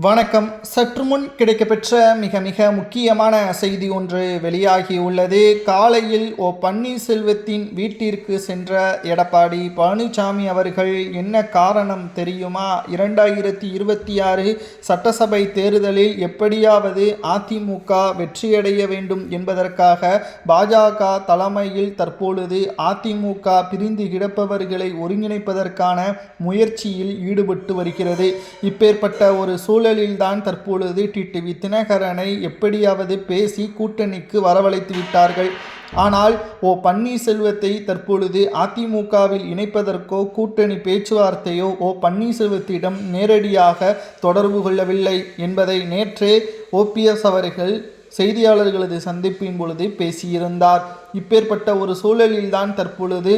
வணக்கம். சற்று முன் கிடைக்கப்பெற்ற மிக முக்கியமான செய்தி ஒன்று வெளியாகியுள்ளது. காலையில் பன்னீர்செல்வத்தின் வீட்டிற்கு சென்ற எடப்பாடி பழனிசாமி அவர்கள் என்ன காரணம் தெரியுமா? 2026 சட்டசபை தேர்தலில் எப்படியாவது அதிமுக வெற்றியடைய வேண்டும் என்பதற்காக பாஜக தலைமையில் தற்பொழுது அதிமுக பிரிந்து கிடப்பவர்களை ஒருங்கிணைப்பதற்கான முயற்சியில் ஈடுபட்டு வருகிறது. இப்பேற்பட்ட ஒரு சூழலில்தான் தற்பொழுது டிடிவி தினகரனை எப்படியாவது பேசி கூட்டணிக்கு வரவழைத்து விட்டார்கள். ஆனால் பன்னீர்செல்வத்தை தற்பொழுது அதிமுகவில் இணைப்பதற்கோ கூட்டணி பேச்சுவார்த்தையோ பன்னீர்செல்வத்திடம் நேரடியாக தொடர்பு கொள்ளவில்லை என்பதை நேற்றே ஓபிஎஸ் அவர்கள் செய்தியாளர்களது சந்திப்பின் பொழுது பேசியிருந்தார். இப்பேற்பட்ட ஒரு சூழலில்தான் தற்பொழுது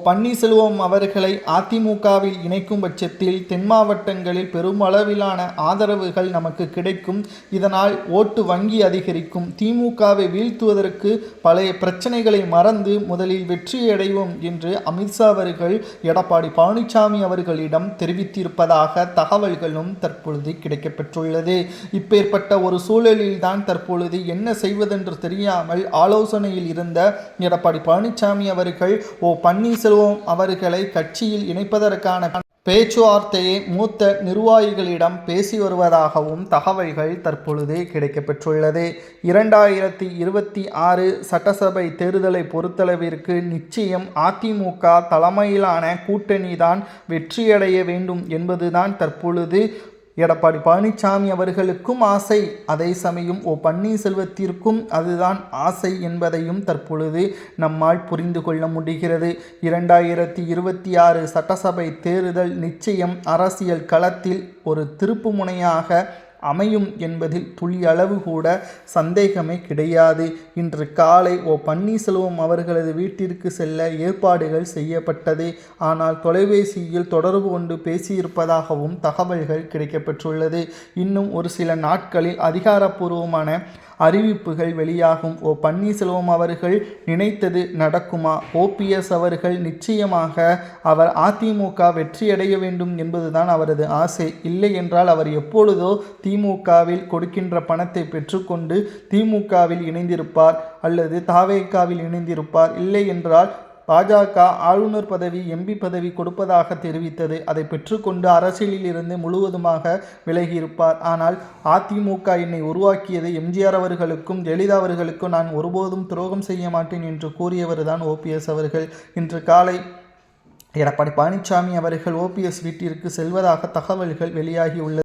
பன்னீர்செல்வம் அவர்களை அதிமுகவில் இணைக்கும் பட்சத்தில் தென் மாவட்டங்களில் பெருமளவிலான ஆதரவுகள் நமக்கு கிடைக்கும். இதனால் ஓட்டு வங்கி அதிகரிக்கும். திமுகவை வீழ்த்துவதற்கு பழைய பிரச்சனைகளை மறந்து முதலில் வெற்றியடைவோம் என்று அமித்ஷா அவர்கள் எடப்பாடி பழனிசாமி அவர்களிடம் தெரிவித்திருப்பதாக தகவல்களும் தற்பொழுது கிடைக்கப்பெற்றுள்ளது. இப்பேற்பட்ட ஒரு சூழலில்தான் தற்பொழுது என்ன செய்வதென்று தெரியாமல் ஆலோசனையில் இருந்த எடப்பாடி பழனிசாமி அவர்கள் பன்னீர்செல்வம் அவர்களை கட்சியில் இணைப்பதற்கான பேச்சுவார்த்தையை மூத்த நிர்வாகிகளிடம் பேசி வருவதாகவும் தகவல்கள் தற்பொழுது கிடைக்கப்பெற்றுள்ளது. 2026 சட்டசபை தேர்தலை பொறுத்தளவிற்கு நிச்சயம் அதிமுக தலைமையிலான கூட்டணிதான் வெற்றியடைய வேண்டும் என்பதுதான் தற்பொழுது எடப்பாடி பழனிசாமி அவர்களுக்கும் ஆசை. அதே சமயம் பன்னீர்செல்வத்திற்கும் அதுதான் ஆசை என்பதையும் தற்பொழுது நம்மால் புரிந்து கொள்ள முடிகிறது. 2026 சட்டசபை தேர்தல் நிச்சயம் அரசியல் களத்தில் ஒரு திருப்பு முனையாக அமையும் என்பதில் துளி அளவு கூட சந்தேகமே கிடையாது. இன்று காலை பன்னீர்செல்வம் அவர்களது வீட்டிற்கு செல்ல ஏற்பாடுகள் செய்யப்பட்டது. ஆனால் தொலைபேசியில் தொடர்பு கொண்டு பேசியிருப்பதாகவும் தகவல்கள் கிடைக்கப்பெற்றுள்ளது. இன்னும் ஒரு சில நாட்களில் அதிகாரப்பூர்வமான அறிவிப்புகள் வெளியாகும். பன்னீர்செல்வம் அவர்கள் நினைத்தது நடக்குமா? ஓபிஎஸ் அவர்கள் நிச்சயமாக அவர் அதிமுக வெற்றியடைய வேண்டும் என்பதுதான் அவரது ஆசை. இல்லை என்றால் அவர் எப்பொழுதோ திமுகவில் கொடுக்கின்ற பணத்தை பெற்றுக்கொண்டு திமுகவில் இணைந்திருப்பார் அல்லது தாவேகாவில் இணைந்திருப்பார். இல்லை என்றால் பாஜக ஆளுநர் பதவி எம்பி பதவி கொடுப்பதாக தெரிவித்தது. அதை பெற்றுக்கொண்டு அரசியலில் இருந்து முழுவதுமாக விலகியிருப்பார். ஆனால் அதிமுக என்னை உருவாக்கியது எம்ஜிஆர் அவர்களுக்கும் ஜெயலலிதா அவர்களுக்கும் நான் ஒருபோதும் துரோகம் செய்ய மாட்டேன் என்று கூறியவர் தான் ஓபிஎஸ் அவர்கள். இன்று காலை எடப்பாடி பழனிசாமி அவர்கள் ஓபிஎஸ் வீட்டிற்கு செல்வதாக தகவல்கள் வெளியாகியுள்ளது.